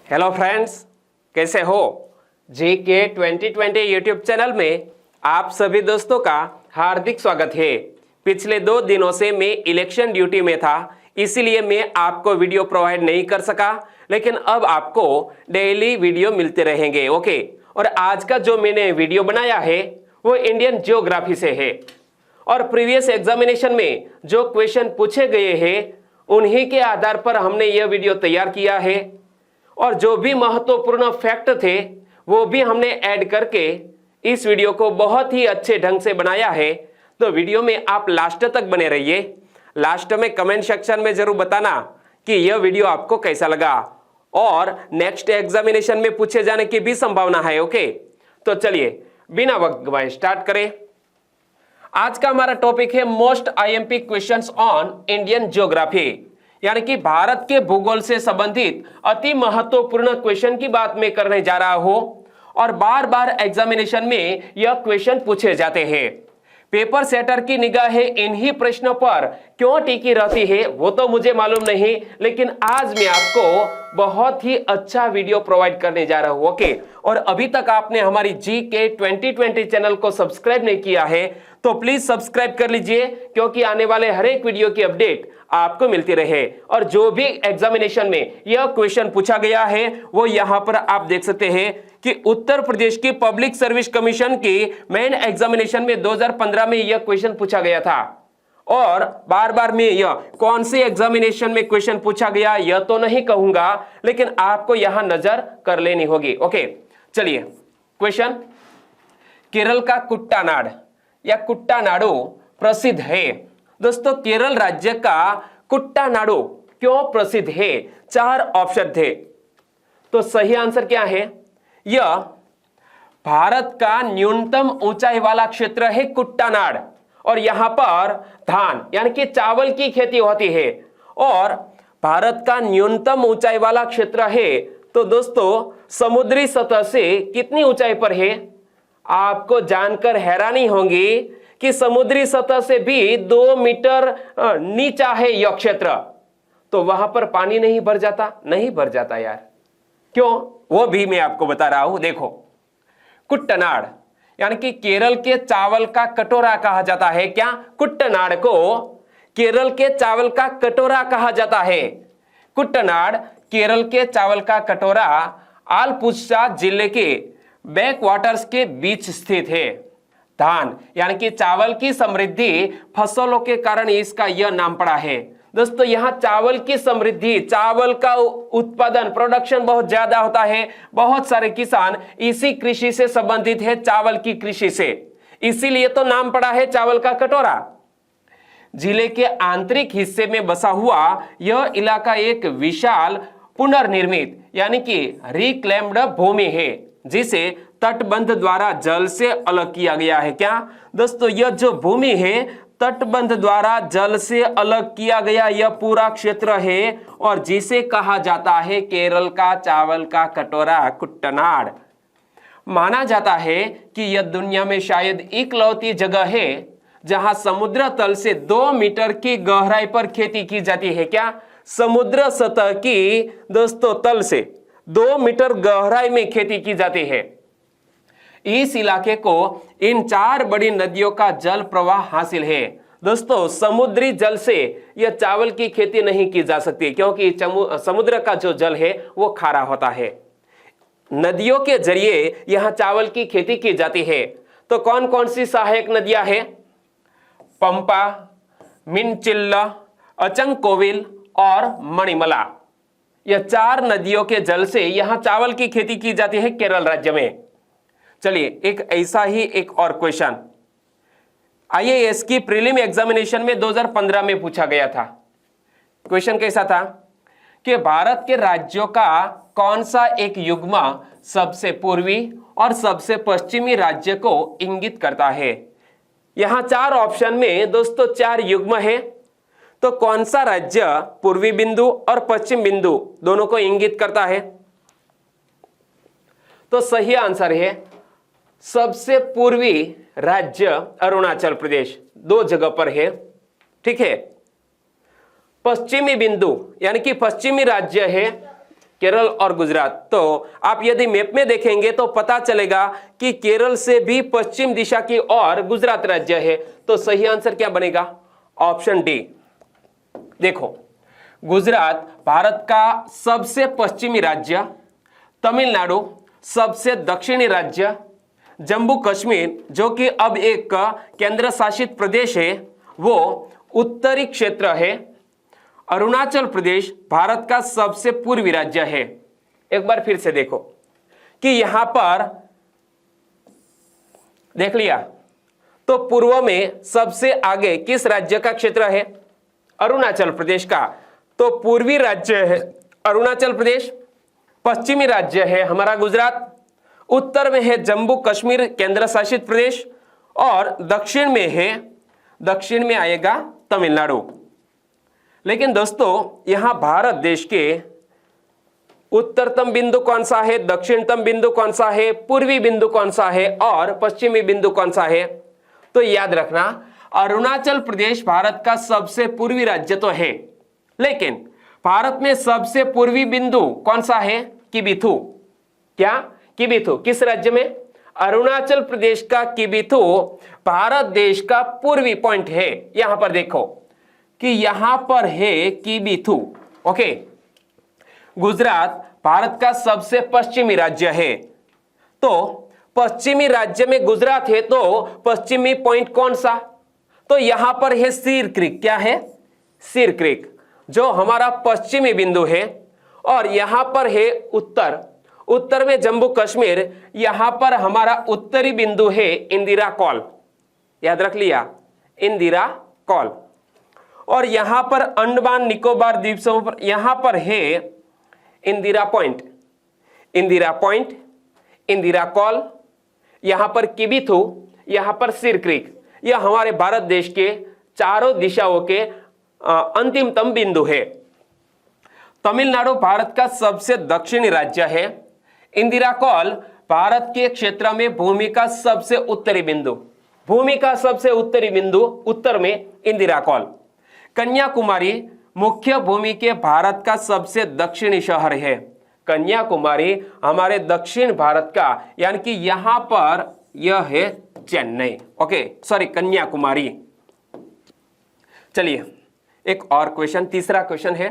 Hello friends, कैसे हो। GK 2020 YouTube channel में आप सभी दोस्तों का हार्दिक स्वागत है। पिछले 2 दिनों से मैं इलेक्शन ड्यूटी में था, इसीलिए मैं आपको वीडियो प्रोवाइड नहीं कर सका, लेकिन अब आपको डेली वीडियो मिलते रहेंगे। ओके, और आज का जो मैंने वीडियो बनाया है वो इंडियन ज्योग्राफी से है और प्रीवियस एग्जामिनेशन में जो क्वेश्चन पूछे गए हैं उन्हीं के आधार पर हमने यह वीडियो तैयार किया है और जो भी महत्वपूर्ण फैक्ट थे वो भी हमने ऐड करके इस वीडियो को बहुत ही अच्छे ढंग से बनाया है। तो वीडियो में आप लास्ट तक बने रहिए। लास्ट में कमेंट सेक्शन में जरूर बताना कि यह वीडियो आपको कैसा लगा और नेक्स्ट एग्जामिनेशन में पूछे जाने की भी संभावना है। ओके, तो चलिए बिना वक्त गवाए स्टार्ट करें। आज का हमारा टॉपिक है most IMP questions on Indian geography, यानी कि भारत के भूगोल से संबंधित अति महत्वपूर्ण क्वेश्चन की बात मैं करने जा रहा हूं और बार बार एग्जामिनेशन में यह क्वेश्चन पूछे जाते हैं। पेपर सेटर की निगाहें इन्हीं प्रश्नों पर क्यों टिकी रहती है वो तो मुझे मालूम नहीं, लेकिन आज मैं आपको बहुत ही अच्छा वीडियो प्रोवाइड करने जा रहा हूं। ओके, और अभी तक आपने हमारी जीके 2020 चैनल को सब्सक्राइब नहीं किया है तो प्लीज सब्सक्राइब कर लीजिए, क्योंकि आने वाले हर एक वीडियो की अपडेट आपको मिलती रहे। और जो भी एग्जामिनेशन में यह क्वेश्चन पूछा गया है वो यहां पर आप देख सकते हैं कि उत्तर प्रदेश की पब्लिक सर्विस कमीशन की मेन एग्जामिनेशन में 2015 में यह क्वेश्चन पूछा गया था। और बार बार मैं यह कौन से एग्जामिनेशन में क्वेश्चन पूछा गया यह तो नहीं कहूंगा, लेकिन आपको यहां नजर कर लेनी होगी। ओके, चलिए क्वेश्चन, केरल का कुट्टानाड या कुट्टानाडु प्रसिद्ध है। दोस्तों, केरल राज्य का कुट्टानाडु क्यों प्रसिद्ध है? 4 ऑप्शन थे, तो सही आंसर क्या है? यह भारत का न्यूनतम ऊंचाई वाला क्षेत्र है कुट्टानाड और यहां पर धान यानी कि चावल की खेती होती है और भारत का न्यूनतम ऊंचाई वाला क्षेत्र है। तो दोस्तों, समुद्री सतह से कितनी ऊंचाई पर है? आपको जानकर हैरानी होगी कि समुद्री सतह से भी 2 मीटर नीचा है यह क्षेत्र। तो वहां पर पानी नहीं भर जाता? नहीं भर जाता यार। क्यों, वो भी मैं आपको बता रहा हूं। देखो, कुट्टनाड यानी कि केरल के चावल का कटोरा कहा जाता है। क्या कुट्टनाड को केरल के चावल का कटोरा कहा जाता है? कुट्टनाड केरल के चावल का कटोरा आलपुषा जिले के बैक वाटर्स के बीच स्थित है। धान यानी कि चावल की समृद्धि फसलों के कारण इसका यह नाम पड़ा है। दोस्तों, यहां चावल की समृद्धि, चावल का उत्पादन, प्रोडक्शन बहुत ज्यादा होता है। बहुत सारे किसान इसी कृषि से संबंधित है, चावल की कृषि से, इसीलिए तो नाम पड़ा है चावल का कटोरा। जिले के आंतरिक हिस्से में बसा हुआ यह इलाका एक विशाल पुनर्निर्मित यानी कि रिक्लेम्ड भूमि है, जिसे तटबंध द्वारा जल से अलग किया गया है। क्या दोस्तों, यह जो भूमि है तटबंध द्वारा जल से अलग किया गया यह पूरा क्षेत्र है और जिसे कहा जाता है केरल का चावल का कटोरा कुट्टनाड। माना जाता है कि यह दुनिया में शायद इकलौती जगह है जहां समुद्र तल से 2 मीटर की गहराई पर खेती की जाती है। क्या समुद्र सतह की दोस्तों तल से 2 मीटर गहराई में खेती की जाती है। इस इलाके को इन 4 बड़ी नदियों का जल प्रवाह हासिल है। दोस्तों, समुद्री जल से यह चावल की खेती नहीं की जा सकती, क्योंकि समुद्र का जो जल है वो खारा होता है। नदियों के जरिए यहां चावल की खेती की जाती है। तो कौन कौन सी सहायक नदियां हैं? पंपा, मिनचिल्ला, अचंकोविल और मणिमला। यह 4 नदियों के जल से यहां चावल की खेती की जाती है केरल राज्य में। चलिए एक ऐसा ही एक और क्वेश्चन आईएएस की प्रीलिम एग्जामिनेशन में 2015 में पूछा गया था। क्वेश्चन कैसा था कि भारत के राज्यों का कौन सा एक युग्म सबसे पूर्वी और सबसे पश्चिमी राज्य को इंगित करता है? यहां 4 ऑप्शन में दोस्तों 4 युग्म है, तो कौन सा राज्य पूर्वी बिंदु और पश्चिम बिंदु दोनों को इंगित करता है? तो सही आंसर है सबसे पूर्वी राज्य अरुणाचल प्रदेश, 2 जगह पर है। ठीक है, पश्चिमी बिंदु यानी कि पश्चिमी राज्य है केरल और गुजरात। तो आप यदि मैप में देखेंगे तो पता चलेगा कि केरल से भी पश्चिम दिशा की ओर गुजरात राज्य है। तो सही आंसर क्या बनेगा? Option D. देखो, गुजरात भारत का सबसे पश्चिमी राज्य, तमिलनाडु सबसे दक्षिणी राज्य, जम्मू कश्मीर जो कि अब एक केंद्र शासित प्रदेश है वो उत्तरी क्षेत्र है, अरुणाचल प्रदेश भारत का सबसे पूर्वी राज्य है। एक बार फिर से देखो कि यहां पर देख लिया तो पूर्व में सबसे आगे किस राज्य का क्षेत्र है? अरुणाचल प्रदेश का। तो पूर्वी राज्य है अरुणाचल प्रदेश, पश्चिमी राज्य है हमारा गुजरात, उत्तर में है जम्मू कश्मीर केंद्र शासित प्रदेश और दक्षिण में आएगा तमिलनाडु। लेकिन दोस्तों यहां भारत देश के उत्तरतम बिंदु कौन सा है, दक्षिणतम बिंदु कौन सा है, पूर्वी बिंदु कौन सा है और पश्चिमी बिंदु कौन सा है? तो याद रखना, अरुणाचल प्रदेश भारत का सबसे पूर्वी राज्य तो है, लेकिन भारत में सबसे पूर्वी बिंदु कौन सा है? किबिथु। क्या? किबिथु। किस राज्य में? अरुणाचल प्रदेश का किबिथु भारत देश का पूर्वी पॉइंट है। यहां पर देखो कि यहां पर है किबिथु। ओके, गुजरात भारत का सबसे पश्चिमी राज्य है, तो पश्चिमी राज्य में गुजरात है, तो पश्चिमी पॉइंट कौन सा? तो यहां पर है सीर क्रीक। क्या है? सीर क्रीक जो हमारा पश्चिमी बिंदु है। और यहां पर है उत्तर में जम्मू कश्मीर, यहां पर हमारा उत्तरी बिंदु है इंदिरा कॉल। याद रख लिया, इंदिरा कॉल। और यहां पर अंडमान निकोबार द्वीप समूह पर यहां पर है इंदिरा पॉइंट, इंदिरा कॉल, यहां पर किबिथु, यहां पर सीर क्रीक। यह हमारे भारत देश के चारों दिशाओं के अंतिमतम बिंदु है। तमिलनाडु भारत का सबसे दक्षिणी राज्य है। इंदिरा कॉल भारत के क्षेत्र में भूमि का सबसे उत्तरी बिंदु, उत्तर में इंदिरा कॉल। कन्याकुमारी मुख्य भूमि के भारत का सबसे दक्षिणी शहर है। कन्याकुमारी हमारे दक्षिण भारत का, यानी कि यहां पर यह है चेन्नई। Okay, sorry, Kanyakumari. चलिए एक और क्वेश्चन, तीसरा क्वेश्चन है,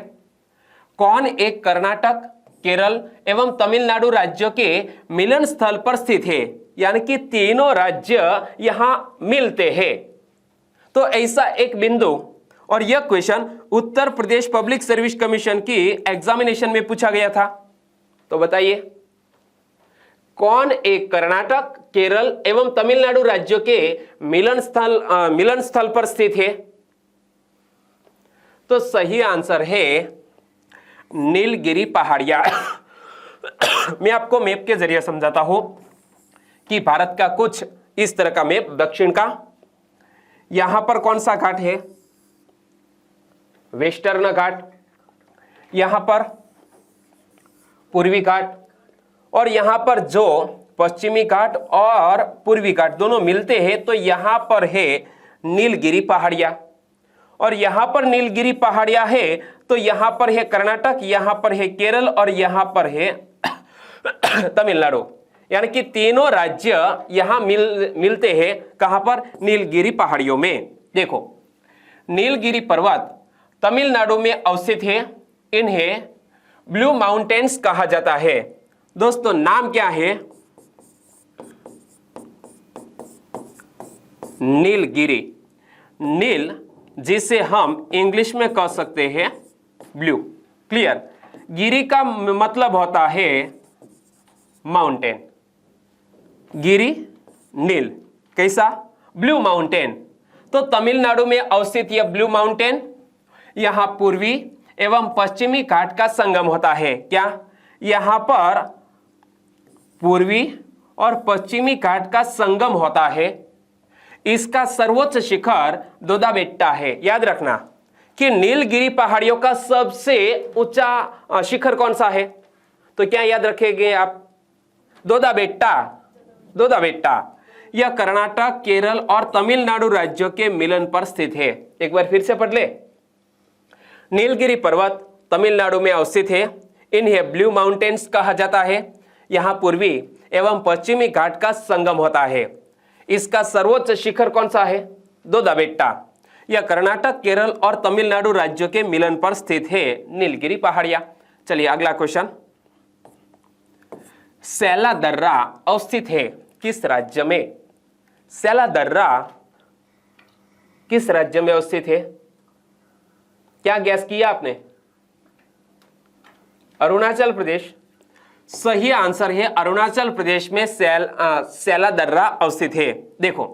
कौन एक कर्नाटक, केरल एवं तमिलनाडु राज्यों के मिलन स्थल पर स्थित है? यानी कि तीनों राज्य यहां मिलते हैं। तो ऐसा एक बिंदु, और यह question Uttar Pradesh public service commission की एग्जामिनेशन में पूछा गया था। तो बताइए, कौन एक कर्नाटक, केरल एवं तमिलनाडु राज्यों के मिलन स्थल पर स्थित है? तो सही आंसर है नीलगिरी पहाड़ियां। मैं आपको मैप के जरिए समझाता हूं कि भारत का कुछ इस तरह का मैप, दक्षिण का। यहां पर कौन सा घाट है? वेस्टर्न घाट, यहां पर पूर्वी घाट, और यहां पर जो पश्चिमी घाट और पूर्वी घाट दोनों मिलते हैं, तो यहां पर है नीलगिरी पहाड़ियां। और यहां पर नीलगिरी पहाड़ियां है तो यहां पर है कर्नाटक, यहां पर है केरल और यहां पर है तमिलनाडु। यानी कि तीनों राज्य यहां मिलते हैं। कहां पर? नीलगिरी पहाड़ियों में। देखो, नीलगिरी पर्वत तमिलनाडु में अवस्थित है। इन्हें ब्लू माउंटेन्स कहा जाता है। दोस्तों नाम क्या है? नीलगिरी। नील जिसे हम इंग्लिश में कह सकते हैं ब्लू। क्लियर? गिरी का मतलब होता है माउंटेन। गिरी, नील, कैसा? Blue mountain. तो तमिलनाडु में अवस्थित यह ब्लू माउंटेन, यहां पूर्वी एवं पश्चिमी घाट का संगम होता है। क्या? यहां पर पूर्वी और पश्चिमी घाट का संगम होता है। इसका सर्वोच्च शिखर दोदाबेट्टा है। याद रखना कि नीलगिरी पहाड़ियों का सबसे ऊंचा शिखर कौन सा है? तो क्या याद रखेंगे आप? दोदाबेट्टा। यह कर्नाटक, केरल और तमिलनाडु राज्यों के मिलन पर स्थित है। एक बार फिर से पढ़ ले। नीलगिरी पर्वत तमिलनाडु में अवस्थित है। इन्हें ब्लू माउंटेन्स कहा जाता है। यहाँ पूर्वी एवं पश्चिमी घाट का संगम होता है। इसका सर्वोच्च शिखर कौन सा है? दोदा बेट्टा। यह कर्नाटक, केरल और तमिलनाडु राज्यों के मिलन पर स्थित है, नीलगिरी पहाड़ियां। चलिए अगला क्वेश्चन। सैला दर्रा अवस्थित है किस राज्य में? सैला दर्रा किस राज्य में अवस्थित है? क्या गैस किया आपने? अरुणाचल प्रदेश। सही आंसर है अरुणाचल प्रदेश में सैला दर्रा अवस्थित है। देखो,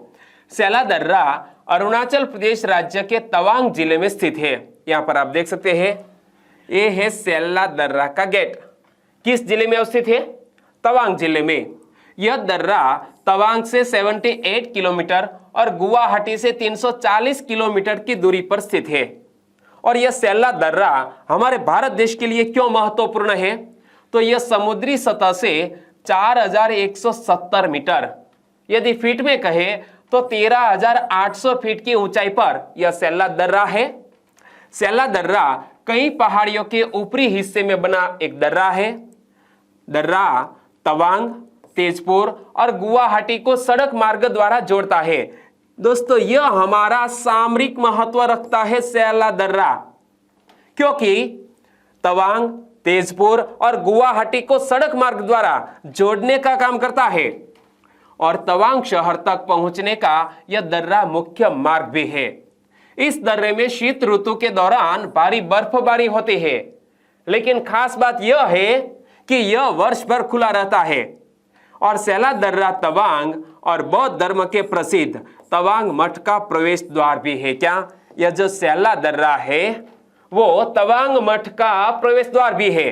सैला दर्रा अरुणाचल प्रदेश राज्य के तवांग जिले में स्थित है। यहां पर आप देख सकते हैं, ये है सैला दर्रा का गेट। किस जिले में अवस्थित है? तवांग जिले में। यह दर्रा तवांग से 78 किलोमीटर और गुवाहाटी से 340 किलोमीटर की दूरी पर स्थित है। और यह सैला दर्रा हमारे भारत देश के लिए क्यों महत्वपूर्ण है? तो यह समुद्री सतह से 4170 मीटर, यदि फीट में कहे तो 13,800 फीट की ऊंचाई पर यह सैला दर्रा है। सैला दर्रा कई पहाड़ियों के ऊपरी हिस्से में बना एक दर्रा है। दर्रा तवांग, तेजपुर और गुवाहाटी को सड़क मार्ग द्वारा जोड़ता है। दोस्तों, यह हमारा सामरिक महत्व रखता है सैला दर्रा, क्योंकि तवांग, तेजपुर और गुवाहाटी को सड़क मार्ग द्वारा जोड़ने का काम करता है और तवांग शहर तक पहुंचने का यह दर्रा मुख्य मार्ग भी है। इस दर्रे में शीत ऋतु के दौरान भारी बर्फबारी होती है, लेकिन खास बात यह है कि यह वर्ष भर खुला रहता है। और सैला दर्रा तवांग और बौद्ध धर्म के प्रसिद्ध तवांग मठ का प्रवेश द्वार भी है। क्या यह जो सैला दर्रा है वो तवांग मठ का प्रवेश द्वार भी है?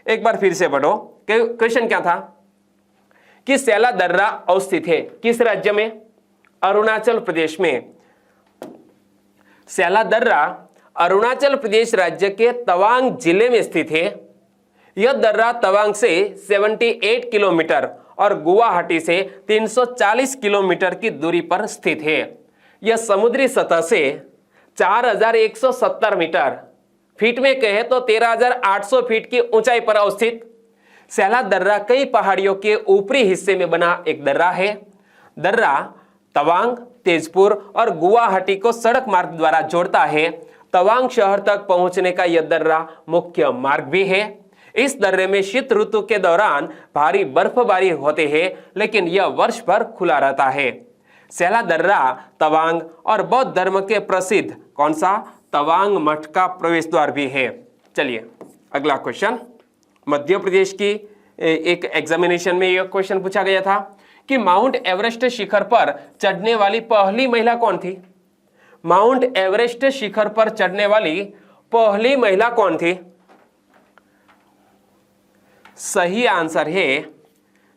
एक बार फिर से पढ़ो, क्वेश्चन क्या था कि सैला दर्रा अवस्थित है किस राज्य में? अरुणाचल प्रदेश में। सैला दर्रा अरुणाचल प्रदेश राज्य के तवांग जिले में स्थित है। यह दर्रा तवांग से 78 किलोमीटर और गुवाहाटी से 340 किलोमीटर की दूरी पर स्थित है। यह समुद्री सतह से 4170 मीटर, फीट में कहे तो 13,800 फीट की ऊंचाई पर अवस्थित सैला दर्रा कई पहाड़ियों के ऊपरी हिस्से में बना एक दर्रा है। दर्रा तवांग, तेजपुर और गुवाहाटी को सड़क मार्ग द्वारा जोड़ता है। तवांग शहर तक पहुंचने का यह दर्रा मुख्य मार्ग भी है। इस दर्रे में शीत ऋतु के दौरान भारी बर्फबारी होती है, लेकिन यह वर्ष भर खुला रहता है। सैला दर्रा तवांग और बौद्ध धर्म के प्रसिद्ध कौन सा? तवांग मठ का प्रवेश द्वार भी है। चलिए अगला क्वेश्चन। मध्य प्रदेश की एक एग्जामिनेशन में यह क्वेश्चन पूछा गया था कि माउंट एवरेस्ट शिखर पर चढ़ने वाली पहली महिला कौन थी? माउंट एवरेस्ट शिखर पर चढ़ने वाली पहली महिला कौन थी? सही आंसर है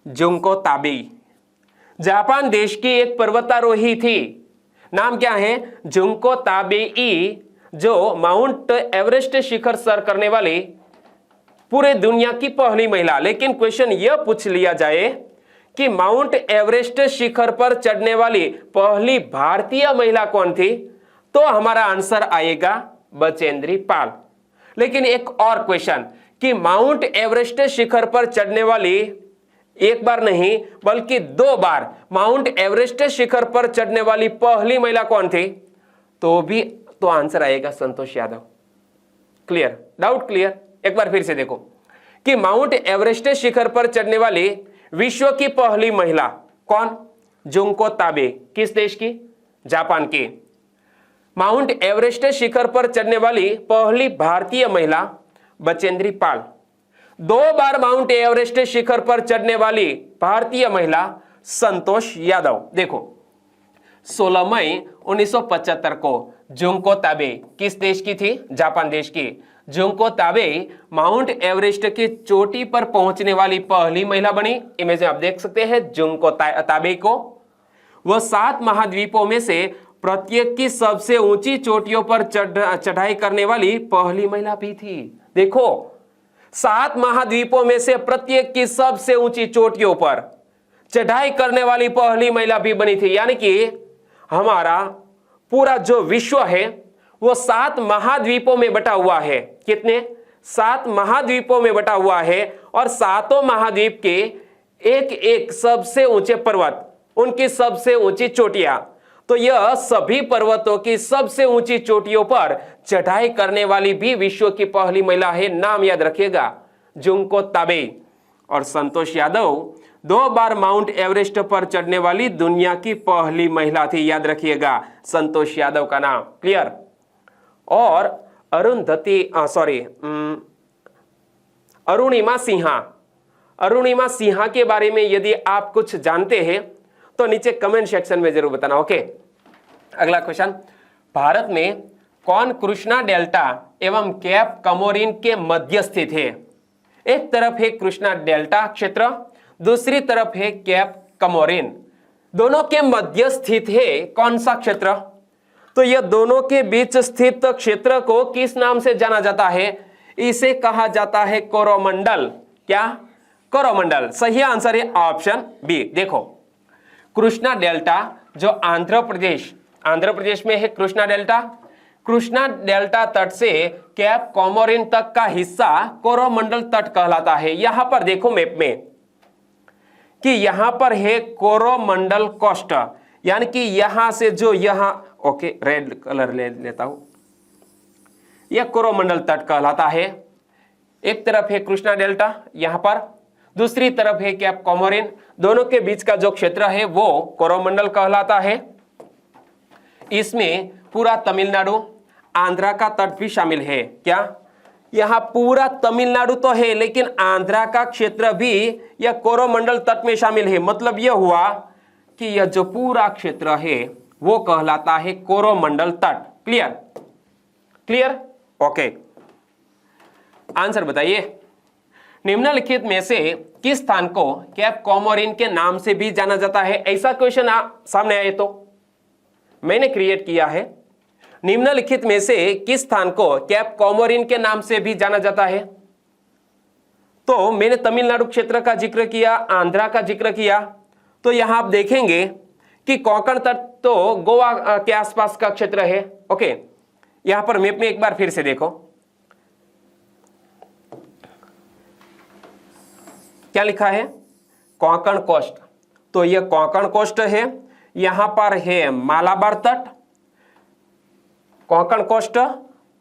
जुंको ताबेई। जापान देश की एक पर्वतारोही थी, नाम क्या है? जुंको ताबेई, जो माउंट एवरेस्ट शिखर सर करने वाली पूरे दुनिया की पहली महिला। लेकिन क्वेश्चन यह पूछ लिया जाए कि माउंट एवरेस्ट शिखर पर चढ़ने वाली पहली भारतीय महिला कौन थी, तो हमारा आंसर आएगा बचेंद्री पाल। लेकिन एक और क्वेश्चन कि माउंट एवरेस्ट शिखर पर चढ़ने वाली एक बार नहीं बल्कि 2 बार माउंट एवरेस्ट शिखर पर चढ़ने वाली पहली महिला कौन थी, तो आंसर आएगा Santosh Yadav. Clear? Doubt clear? एक बार फिर से देखो कि माउंट एवरेस्ट शिखर पर चढ़ने वाली विश्व की पहली महिला कौन? जुंको ताबे। किस देश की? जापान की। माउंट एवरेस्ट शिखर पर चढ़ने वाली पहली भारतीय महिला बचेंद्री पाल। 2 बार माउंट एवरेस्ट शिखर पर चढ़ने वाली भारतीय महिला संतोष यादव। देखो 16 मई 1975 को जुंको ताबे किस देश की थी? जापान देश की। जुंको ताबे माउंट एवरेस्ट की चोटी पर पहुंचने वाली पहली महिला बनी। इमेज में आप देख सकते हैं जुंको ताबे को। वह 7 महाद्वीपों में से प्रत्येक की सबसे ऊंची चोटियों पर चढ़ाई करने वाली पहली महिला भी थी। देखो 7 महाद्वीपों में से प्रत्येक की सबसे ऊंची चोटियों पर चढ़ाई करने वाली पहली महिला भी बनी थी। यानी कि हमारा पूरा जो विश्व है वो 7 महाद्वीपों में बटा हुआ है। कितने? 7 महाद्वीपों में बटा हुआ है और सातों महाद्वीप के एक एक सबसे ऊंचे पर्वत, उनकी सबसे ऊंची चोटियां। तो यह सभी पर्वतों की सबसे ऊंची चोटियों पर चढ़ाई करने वाली भी विश्व की पहली महिला है। नाम याद रखिएगा, जुंको ताबेई। और संतोष यादव 2 बार माउंट एवरेस्ट पर चढ़ने वाली दुनिया की पहली महिला थी। याद रखिएगा संतोष यादव का नाम। क्लियर। और अरुणिमा सिन्हा के बारे में यदि आप कुछ जानते हैं तो नीचे कमेंट सेक्शन में जरूर बताना। ओके, अगला क्वेश्चन, भारत में कौन कृष्णा डेल्टा एवं कैप कमोरिन के मध्य स्थित है? एक तरफ है कृष्णा डेल्टा क्षेत्र, दूसरी तरफ है कैप कमोरिन। दोनों के मध्य स्थित है कौन सा क्षेत्र? तो यह दोनों के बीच स्थित क्षेत्र को किस नाम से जाना जाता है? इसे कहा जाता है कोरोमंडल। क्या? कोरोमंडल। सही आंसर है ऑप्शन बी। देखो, कृष्णा डेल्टा जो आंध्र प्रदेश में है, कृष्णा डेल्टा तट से कैप कॉमोरिन तक का हिस्सा कोरोमंडल तट कहलाता है। यहां पर देखो मैप में कि यहां पर है कोरोमंडल कोस्ट, यानी कि यहां से जो यहां, ओके रेड कलर ले लेता हूं, यह कोरोमंडल तट कहलाता है। एक तरफ है कृष्णा डेल्टा यहां पर, दूसरी तरफ है कैप कॉमोरिन। दोनों के बीच का जो क्षेत्र है वो कोरोमंडल कहलाता है। इसमें पूरा तमिलनाडु, आंध्रा का तट भी शामिल है। क्या? यहां पूरा तमिलनाडु तो है लेकिन आंध्रा का क्षेत्र भी यह कोरोमंडल तट में शामिल है। मतलब यह हुआ कि यह जो पूरा क्षेत्र है वो कहलाता है कोरोमंडल तट। क्लियर? ओके, आंसर बताइए। निम्नलिखित में से किस स्थान को कैप कॉमोरिन के नाम से भी जाना जाता है? ऐसा क्वेश्चन सामने आए तो मैंने क्रिएट किया है। निम्नलिखित में से किस स्थान को कैप कॉमोरिन के नाम से भी जाना जाता है? तो मैंने तमिलनाडु क्षेत्र का जिक्र किया, आंध्रा का जिक्र किया। तो यहां आप देखेंगे कि कोंकण तट तो गोवा के आसपास का क्षेत्र है। ओके, यहां पर मैप में एक बार फिर से देखो, क्या लिखा है? कोंकण कोस्ट। तो यह कोंकण कोस्ट है। यहां पर है मालाबार तट, कोंकण कोस्ट,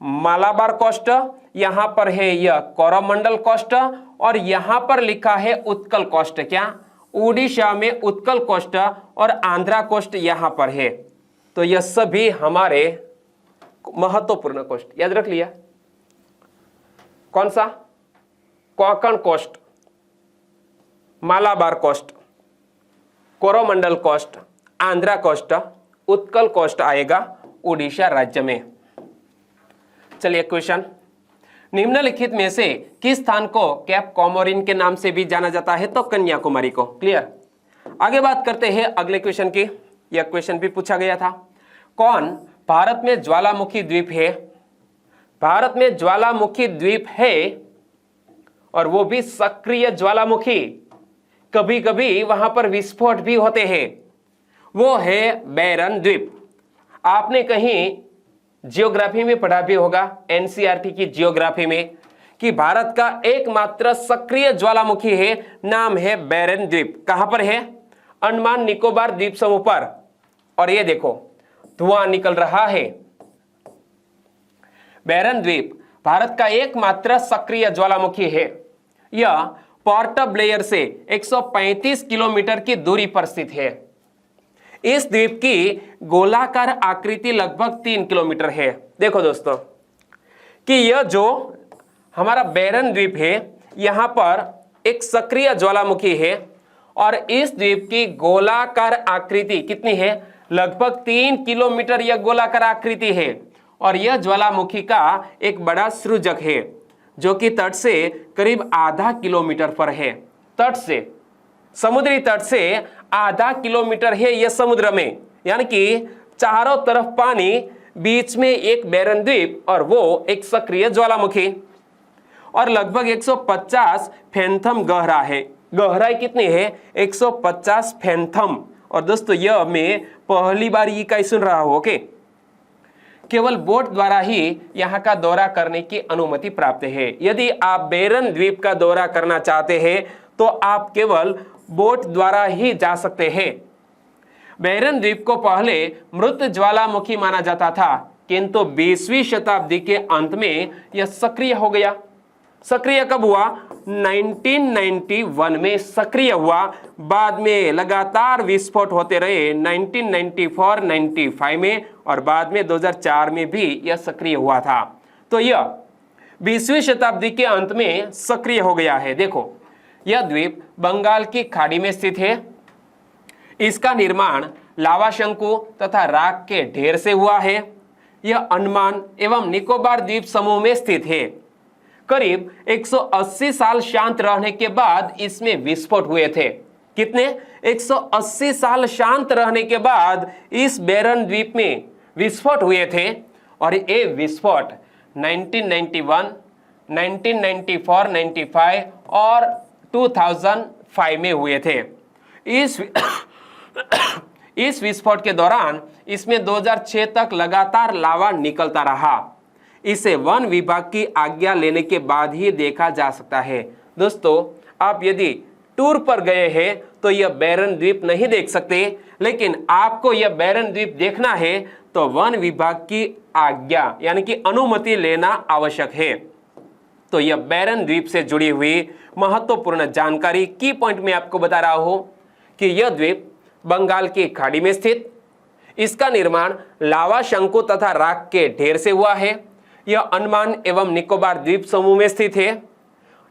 मालाबार कोस्ट। यहां पर है यह कोरोमंडल कोस्ट और यहां पर लिखा है उत्कल कोस्ट। क्या? उड़ीसा में उत्कल कोस्ट और आंध्रा कोस्ट यहां पर है। तो यह सभी हमारे महत्वपूर्ण कोस्ट। याद रख लिया? कौन सा? Konkan coast, Malabar coast, Coromandel coast, Andhra coast, Utkal coast आएगा उड़ीसा राज्य में। चलिए क्वेश्चन, निम्नलिखित में से किस स्थान को कैप कॉमोरिन के नाम से भी जाना जाता है? तो कन्याकुमारी को। क्लियर? आगे बात करते हैं अगले क्वेश्चन की। यह क्वेश्चन भी पूछा गया था। कौन भारत में ज्वालामुखी द्वीप है? भारत में ज्वालामुखी द्वीप है और वो भी सक्रिय ज्वालामुखी, कभी कभी वहां पर विस्फोट भी होते हैं। वो है बैरन द्वीप। आपने कहीं जियोग्राफी में पढ़ा भी होगा, एनसीईआरटी की जियोग्राफी में, कि भारत का एकमात्र सक्रिय ज्वालामुखी है, नाम है बैरन द्वीप। कहां पर है? अंडमान निकोबार द्वीप समूह पर। और ये देखो धुआं निकल रहा है। बैरन द्वीप भारत का एकमात्र सक्रिय ज्वालामुखी है। यह पोर्ट ब्लेयर से 135 किलोमीटर की दूरी पर स्थित है। इस द्वीप की गोलाकार आकृति लगभग 3 किलोमीटर है। देखो दोस्तों कि यह जो हमारा बैरन द्वीप है, यहां पर एक सक्रिय ज्वालामुखी है और इस द्वीप की गोलाकार आकृति कितनी है? लगभग 3 किलोमीटर यह गोलाकार आकृति है। और यह ज्वालामुखी का एक बड़ा सृजक है जो कि तट से करीब आधा किलोमीटर पर है। तट से, समुद्री तट से आधा किलोमीटर है यह समुद्र में, यानी कि चारों तरफ पानी, बीच में एक बैरन द्वीप और वो एक सक्रिय ज्वालामुखी। और लगभग 150 फैथम गहरा है। गहराई कितनी है? 150 फैथम। और दोस्तों यह मैं पहली बार ये का सुन रहा हूं। ओके, केवल बोट द्वारा ही यहाँ का दौरा करने की अनुमति प्राप्त है। यदि आप बेरन द्वीप का दौरा करना चाहते हैं तो आप केवल बोट द्वारा ही जा सकते हैं। बेरन द्वीप को पहले मृत ज्वालामुखी माना जाता था, किंतु 20वीं शताब्दी के अंत में यह सक्रिय हो गया। सक्रिय कब हुआ? 1991 में सक्रिय हुआ। बाद में लगातार विस्फोट होते रहे 1994, 95 में, और बाद में 2004 में भी यह सक्रिय हुआ था। तो यह 20वीं शताब्दी के अंत में सक्रिय हो गया है। देखो, यह द्वीप बंगाल की खाड़ी में स्थित है। इसका निर्माण लावा शंकु तथा राख के ढेर से हुआ है। यह अंडमान एवं निकोबार द्वीप समूह में स्थित है। करीब 180 साल शांत रहने के बाद इसमें विस्फोट हुए थे। कितने? 180 साल शांत रहने के बाद इस बेरन द्वीप में विस्फोट हुए थे, और ये विस्फोट 1991, 1994, 95 और 2005 में हुए थे। इस विस्फोट के दौरान इसमें 2006 तक लगातार लावा निकलता रहा। इसे वन विभाग की आज्ञा लेने के बाद ही देखा जा सकता है। दोस्तों, आप यदि टूर पर गए हैं तो यह बेरन द्वीप नहीं देख सकते, लेकिन आपको यह बेरन द्वीप देखना है तो वन विभाग की आज्ञा यानी कि अनुमति लेना आवश्यक है। तो यह बेरन द्वीप से जुड़ी हुई महत्वपूर्ण जानकारी की पॉइंट में आपको बता रहा हूं कि यह द्वीप बंगाल की खाड़ी में स्थित, इसका निर्माण लावा शंकु तथा राख के ढेर से हुआ है। यह अंडमान एवं निकोबार द्वीप समूह में स्थित है।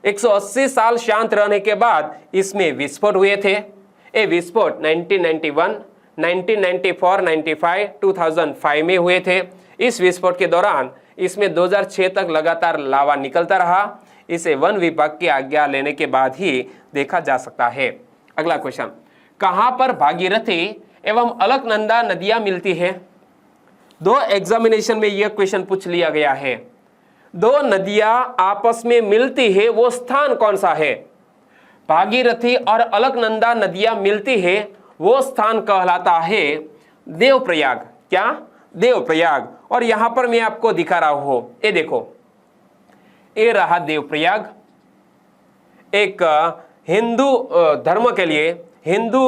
180 साल शांत रहने के बाद इसमें विस्फोट हुए थे। ये विस्फोट 1991, 1994, 95, 2005 में हुए थे। इस विस्फोट के दौरान इसमें 2006 तक लगातार लावा निकलता रहा। इसे वन विभाग की आज्ञा लेने के बाद ही देखा जा सकता है। अगला क्वेश्चन, कहां पर भागीरथी एवं अलकनंदा नदियां मिलती है? दो एग्जामिनेशन में यह क्वेश्चन पूछ लिया गया है। दो नदियां आपस में मिलती है, वो स्थान कौन सा है? भागीरथी और अलकनंदा नदियां मिलती है, वो स्थान कहलाता है देवप्रयाग। क्या? देवप्रयाग। और यहां पर मैं आपको दिखा रहा हूं, ये देखो, ये रहा देवप्रयाग। एक हिंदू धर्म के लिए, हिंदू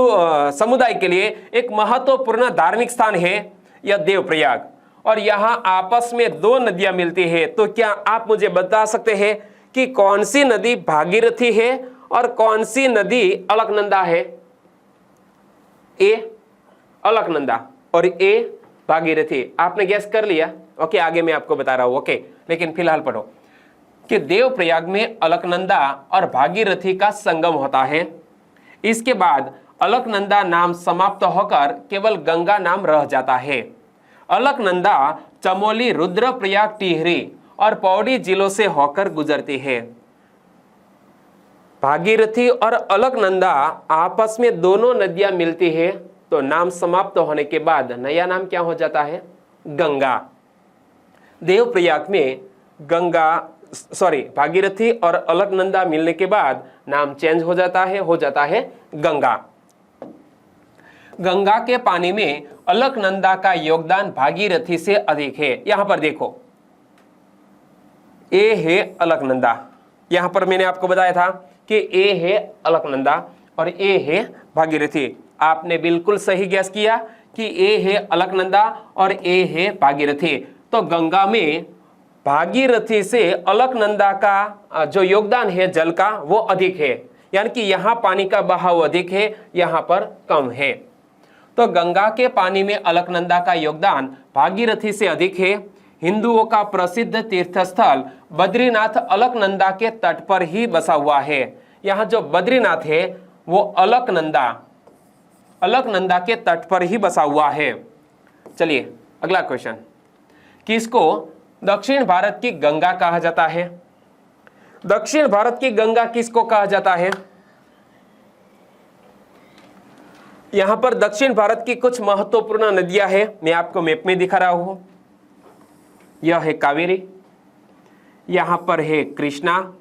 समुदाय के लिए एक महत्वपूर्ण धार्मिक स्थान है यह देवप्रयाग। और यहां आपस में दो नदियां मिलती है। तो क्या आप मुझे बता सकते हैं कि कौन सी नदी भागीरथी है और कौन सी नदी अलकनंदा है? ए अलकनंदा और ए भागीरथी। आपने गैस कर लिया? ओके, आगे मैं आपको बता रहा हूं। ओके, लेकिन फिलहाल पढ़ो कि देवप्रयाग में अलकनंदा और भागीरथी का संगम होता है। इसके बाद अलकनंदा नाम समाप्त होकर केवल गंगा नाम रह जाता है। अलकनंदा चमोली, रुद्रप्रयाग, टिहरी और पौड़ी जिलों से होकर गुजरती है। भागीरथी और अलकनंदा आपस में दोनों नदियां मिलती है, तो नाम समाप्त होने के बाद नया नाम क्या हो जाता है? गंगा। देवप्रयाग में भागीरथी और अलकनंदा मिलने के बाद नाम चेंज हो जाता है गंगा। गंगा के पानी में अलकनंदा का योगदान भागीरथी से अधिक है। यहां पर देखो, ए है अलकनंदा। यहां पर मैंने आपको बताया था कि ए है अलकनंदा और ए है भागीरथी। आपने बिल्कुल सही गैस किया कि ए है अलकनंदा और ए है भागीरथी। तो गंगा में भागीरथी से अलकनंदा का जो योगदान है जल का, वो अधिक है। यानी कि यहां पानी का बहाव अधिक है, यहां पर कम है। तो गंगा के पानी में अलकनंदा का योगदान भागीरथी से अधिक है। हिंदुओं का प्रसिद्ध तीर्थस्थल बद्रीनाथ अलकनंदा के तट पर ही बसा हुआ है। यहाँ जो बद्रीनाथ है वो अलकनंदा के तट पर ही बसा हुआ है। चलिए अगला क्वेश्चन, किसको दक्षिण भारत की गंगा कहा जाता है? दक्षिण भारत की गंगा किसको कहा जाता है? यहां पर दक्षिण भारत की कुछ महत्वपूर्ण नदियां हैं, मैं आपको मैप में दिखा रहा हूं। यह है कावेरी, यहां पर है कृष्णा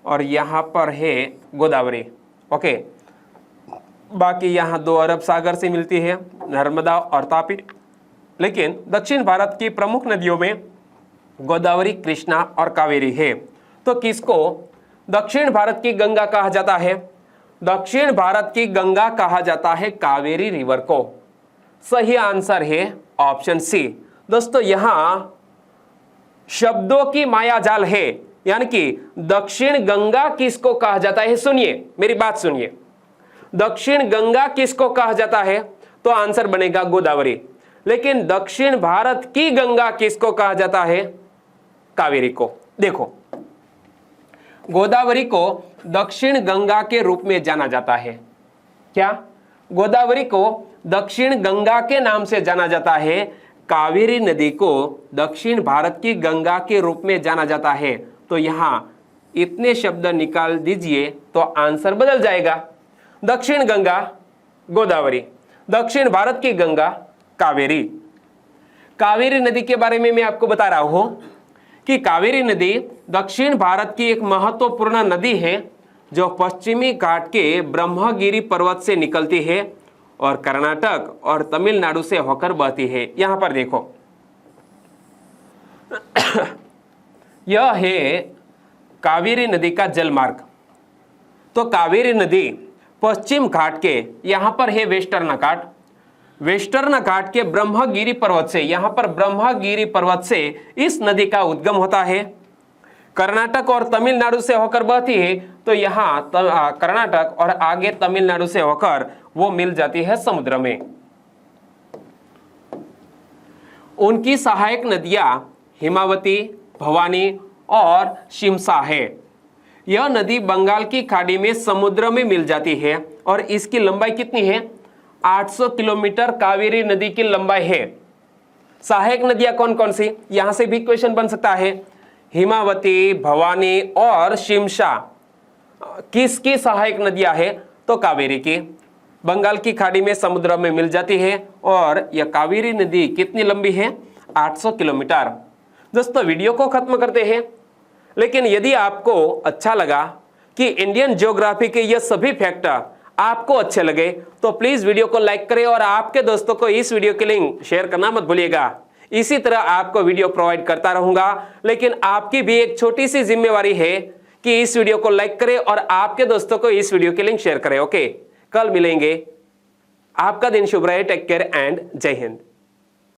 और यहां पर है गोदावरी। ओके, बाकी यहां दो अरब सागर से मिलती है, नर्मदा और तापी। लेकिन दक्षिण भारत की प्रमुख नदियों में गोदावरी, कृष्णा और कावेरी है। तो किसको दक्षिण भारत की गंगा कहा जाता है? दक्षिण भारत की गंगा कहा जाता है कावेरी रिवर को। सही आंसर है ऑप्शन सी। दोस्तों यहां शब्दों की मायाजाल है, यानी कि दक्षिण गंगा किसको कहा जाता है? सुनिए, मेरी बात सुनिए, दक्षिण गंगा किसको कहा जाता है? तो आंसर बनेगा गोदावरी। लेकिन दक्षिण भारत की गंगा किसको कहा जाता है? कावेरी को। देखो, गोदावरी को दक्षिण गंगा के रूप में जाना जाता है। क्या? गोदावरी को दक्षिण गंगा के नाम से जाना जाता है। कावेरी नदी को दक्षिण भारत की गंगा के रूप में जाना जाता है। तो यहां इतने शब्द निकाल दीजिए तो आंसर बदल जाएगा। दक्षिण गंगा गोदावरी, दक्षिण भारत की गंगा कावेरी। कावेरी नदी के बारे में मैं आपको बता रहा हूं कि कावेरी नदी दक्षिण भारत की एक महत्वपूर्ण नदी है जो पश्चिमी घाट के ब्रह्मगिरी पर्वत से निकलती है और कर्नाटक और तमिलनाडु से होकर बहती है। यहां पर देखो यह है कावेरी नदी का जलमार्ग। तो कावेरी नदी पश्चिम घाट के, यहां पर है वेस्टर्न घाट, वेस्टर्न घाट के ब्रह्मगिरी पर्वत से, यहां पर ब्रह्मगिरी पर्वत से इस नदी का उद्गम होता है। कर्नाटक और तमिलनाडु से होकर बहती है। तो यहां कर्नाटक और आगे तमिलनाडु से होकर वो मिल जाती है समुद्र में। उनकी सहायक नदियां हिमावती, भवानी और शिमसा है। यह नदी बंगाल की खाड़ी में समुद्र में मिल जाती है और इसकी लंबाई कितनी है? 800 किलोमीटर कावेरी नदी की लंबाई है। सहायक नदियां कौन कौन सी? यहां से भी क्वेश्चन बन सकता है। हिमावती, भवानी और शिमसा किसकी सहायक नदियां है? तो कावेरी की। बंगाल की खाड़ी में समुद्र में मिल जाती है और यह कावेरी नदी कितनी लंबी है? 800 किलोमीटर। दोस्तों वीडियो को खत्म करते हैं, लेकिन यदि आपको अच्छा लगा कि इंडियन ज्योग्राफी के ये सभी फैक्ट आपको अच्छे लगे तो प्लीज वीडियो को लाइक करें और आपके दोस्तों को इस वीडियो की लिंक शेयर करना मत भूलिएगा। इसी तरह आपको वीडियो प्रोवाइड करता रहूंगा, लेकिन आपकी भी एक छोटी सी जिम्मेवारी है कि इस वीडियो को लाइक करें और आपके दोस्तों को इस वीडियो की लिंक शेयर करें। ओके, कल मिलेंगे। आपका दिन शुभ रहे। टेक केयर एंड जय हिंद।